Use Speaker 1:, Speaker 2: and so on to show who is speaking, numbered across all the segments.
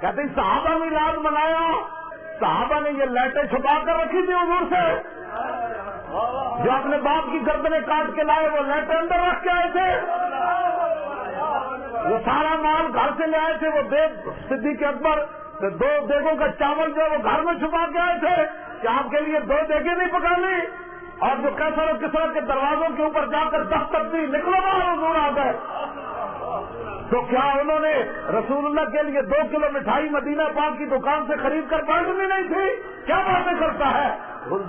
Speaker 1: کہتے ہیں صحابہ نے میلاد منایا، صحابہ نے یہ لیٹیں چھپا کر رکھی تھی حضور سے، جو اپنے باپ کی گردنیں کاٹ کے لائے وہ لیٹیں اندر رکھ کے آئے تھے، وہ سارا مال گھر سے لے آئے تھے، وہ دیگ صدیق اکبر 2 دیگوں کا چاول جو وہ گھر میں چھپا کے آئے تھے کہ آپ کے لیے 2 دیگیں نہیں پکانی، اور جو کیسر اور کسرا کے دروازوں کے اوپر جا کر دستک دی، نکلو باہر حضور آ گئے، تو کیا انہوں نے رسول اللہ کے لیے 2 کلو مٹھائی مدینہ پاک کی دکان سے خرید کر بانٹنی نہیں تھی؟ کیا باتیں کرتا ہے؟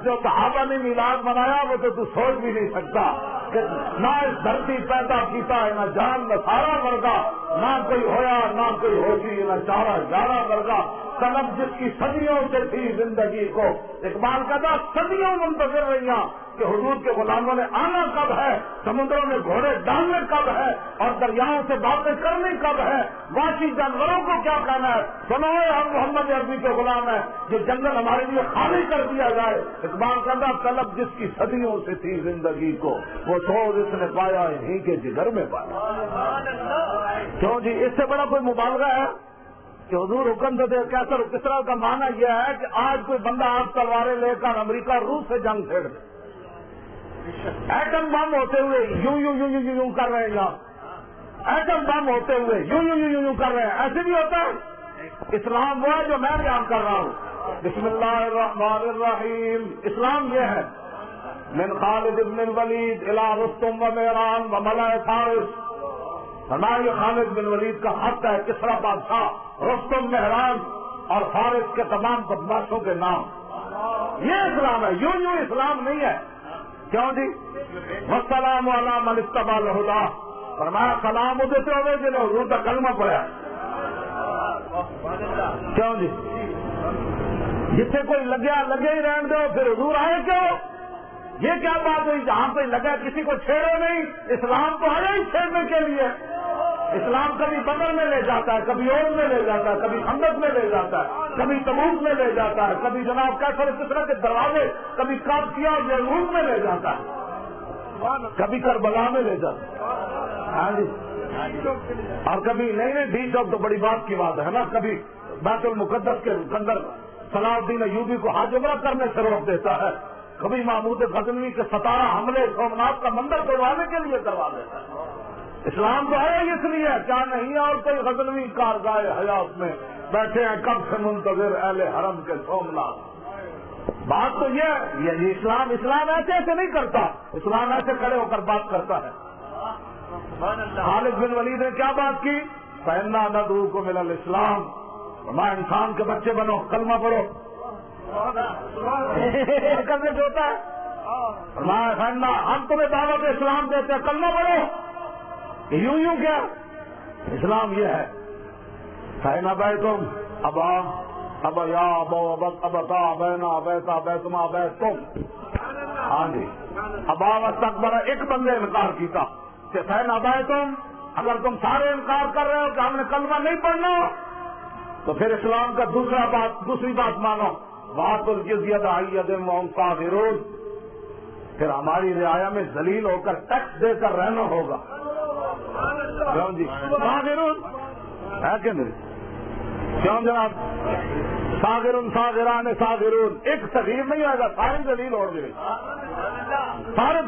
Speaker 1: جو صحابہ نے میلاد منایا وہ تو سوچ بھی نہیں سکتا کہ نہ اس دھرتی پیدا کیتا ہے نہ جان نہ سارا ورگا، نہ کوئی ہویا نہ کوئی ہوگی نہ چارہ یارہ ورگا، طلب جس کی صدیوں سے تھی زندگی کو، اقبال کہتا صدیوں منتظر رہیاں کہ حضور کے غلاموں نے آنا کب ہے، سمندروں میں گھوڑے ڈالنے کب ہے، اور دریاؤں سے باتیں کرنی کب ہے، وحشی جانوروں کو کیا کہنا ہے، سنو ہم محمد عربی کے غلام ہیں، جو جنگل ہمارے لیے خالی کر دیا جائے۔ اقبال کہتا طلب جس کی صدیوں سے تھی زندگی کو، وہ سوز اس نے پایا انہیں کے جگر میں پایا۔ کیوں جی اس سے بڑا کوئی مبالغہ ہے کہ حضور حکم دے کیسر کس طرح کا معنی یہ ہے کہ آج کوئی بندہ آپ تلواریں لے کر امریکہ روس سے جنگ چھیڑ دے، ایٹم بم ہوتے ہوئے یوں یوں یوں یوں یوں کر رہے ہیں، یہاں ایٹم بم ہوتے ہوئے یوں یوں یوں یوں کر رہے ہیں، ایسے بھی ہوتا ہے؟ اسلام وہ ہے جو میں بیان کر رہا ہوں۔ بسم اللہ الرحمن الرحیم، اسلام یہ ہے من خالد بن الولید الى رستم و مہران و ملائے فارس، ہمارے یہ خالد بن ولید کا خط ہے کسرا بادشاہ، رستم، مہران اور فارس کے تمام بدماشوں کے نام، یہ اسلام ہے، یوں یوں اسلام نہیں ہے۔ کیوں جی؟ والسلام علی من اتبع الہدی، فرمایا سلام دیتے ہوئے جنہوں حضور کا کلمہ پڑھا۔ کیوں جی؟ جتنے کوئی لگے ہی رہنے دو، پھر حضور آئے کیوں؟ یہ کیا بات ہوئی؟ جہاں کوئی لگا کسی کو چھیڑو نہیں، اسلام تو ہے ہی چھیڑنے کے لیے۔ اسلام کبھی بدر میں لے جاتا ہے، کبھی اور میں لے جاتا ہے، کبھی خندق میں لے جاتا ہے، کبھی تبوک میں لے جاتا ہے، کبھی جناب کیسر کسرا کے دروازے، کبھی قادسیہ اور یرموک میں لے جاتا ہے، کبھی کربلا میں لے جاتا ہے، ہاں جی، اور کبھی نہیں ڈی چوک تو بڑی بات کی بات ہے نا، کبھی بیت المقدس کے اندر صلاح الدین ایوبی کو حج عمرہ کرنے سے روک دیتا ہے، کبھی محمود غزنوی کے 17 حملے سومناتھ کا مندر توڑوانے کے لیے کروا دیتا ہے۔ اسلام تو ہے اس لیے کیا نہیں، اور کوئی غزنوی کارگاہ حیات میں بیٹھے ہیں کب سے منتظر اہل حرم کے سومناتھ۔ بات تو یہ اسلام ایسے نہیں کرتا، اسلام ایسے کھڑے ہو کر بات کرتا ہے۔ خالد بن ولید نے کیا بات کی؟ فإنا ندعوکم الی الاسلام، ہمارے انسان کے بچے بنو، کلمہ پڑھو، کرنے جو ہوتا ہے فإنا، ہم تمہیں دعوت اسلام دیتے ہیں، کلمہ پڑھو۔ یوں یوں کیا؟ اسلام یہ ہے فإن أبيتم ابا یا ابتا ابینا ابیتا ابیتما ابیتم، ہاں جی، ابا واستکبر، ایک بندے انکار کیتا کہ فإن أبيتم، اگر تم سارے انکار کر رہے ہو کہ ہم نے کلمہ نہیں پڑھنا تو پھر اسلام کا دوسری بات مانو، وَآتُوا الْجِزْيَةَ عَنْ يَدٍ وَهُمْ صَاغِرُونَ، پھر ہماری رعایا میں ذلیل ہو کر ٹیکس دے کر رہنا ہوگا۔ جی صاغرون ہے کہ نہیں؟ کیوں جناب؟ صاغرون صاغران صاغرون، ایک صغیر نہیں آئے گا، سارے ذلیل ہو گئے، سارے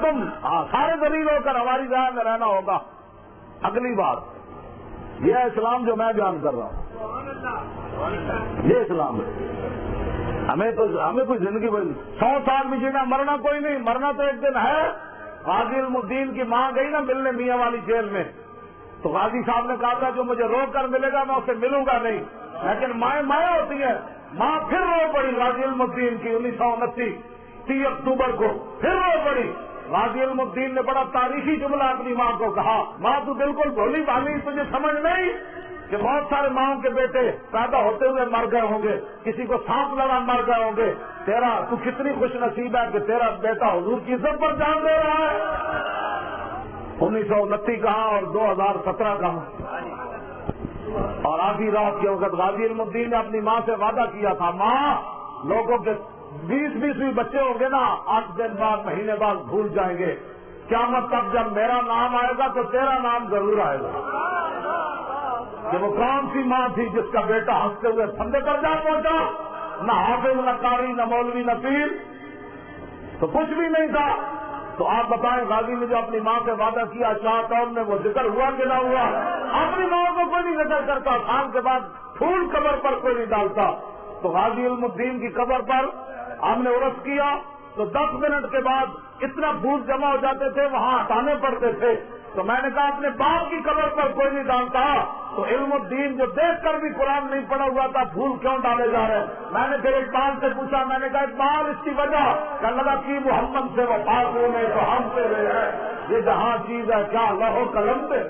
Speaker 1: ذلیل ہو کر ہماری رعایا میں رہنا ہوگا۔ اگلی بات یہ ہے اسلام جو میں بیان کر رہا ہوں، یہ اسلام ہے۔ ہمیں کوئی زندگی 100 سال بھی جینا، مرنا کوئی نہیں، مرنا تو ایک دن ہے۔ غازی علم الدین کی ماں گئی نا ملنے میاں والی جیل میں، تو غازی صاحب نے کہا تھا جو مجھے رو کر ملے گا میں اسے ملوں گا نہیں، لیکن مائیں ہوتی ہیں، ماں پھر رو پڑی غازی علم الدین کی 1929 30 اکتوبر کو، پھر رو پڑی۔ غازی علم الدین نے بڑا تاریخی جملہ اپنی ماں کو کہا، ماں تو بالکل بھولی بھالی، تجھے سمجھ نہیں کہ بہت سارے ماؤں کے بیٹے پیدا ہوتے ہوئے مر گئے ہوں گے، کسی کو سانپ لڑا مر گئے ہوں گے، تو کتنی خوش نصیب ہے کہ تیرا بیٹا حضور کی عزت پر جان دے رہا ہے۔ 1929 کہاں اور 2017 کہاں؟ اور آدھی رات کے وقت غازی علم الدین نے اپنی ماں سے وعدہ کیا تھا، ماں لوگوں کے 20 بچے ہوں گے نا، 8 دن بعد مہینے بعد بھول جائیں گے، قیامت تک جب میرا نام آئے گا تو تیرا نام ضرور آئے گا۔ کہ وہ کون سی ماں تھی جس کا بیٹا ہنستے ہوئے پھندے پر جا پہنچا؟ نہ حافظ، نہ قاری، نہ مولوی، نہ پیر، تو کچھ بھی نہیں تھا۔ تو آپ بتائیں غازی نے جو اپنی ماں سے وعدہ کیا شاہ قوم میں، وہ ذکر ہوا کہ نہ ہوا؟ اپنی ماں کو کوئی نہیں ذکر کرتا، خان کے بعد پھول قبر پر کوئی نہیں ڈالتا۔ تو غازی علم الدین کی قبر پر ہم نے عرس کیا تو 10 منٹ کے بعد اتنا پھول جمع ہو جاتے تھے، وہاں ہٹانے پڑتے تھے۔ تو میں نے کہا اپنے باپ کی قبر پر کوئی نہیں ڈالتا، تو علم الدین جو دیکھ کر بھی قرآن نہیں پڑا ہوا تھا، پھول کیوں ڈالے جا رہے ہیں؟ میں نے پھر اقبال سے پوچھا، میں نے کہا اقبال اس کی وجہ کہ لگا کہ محمد سے وفا میں تو ہم سے رہے ہیں، یہ جہاں چیز ہے کیا لوح قلم پہ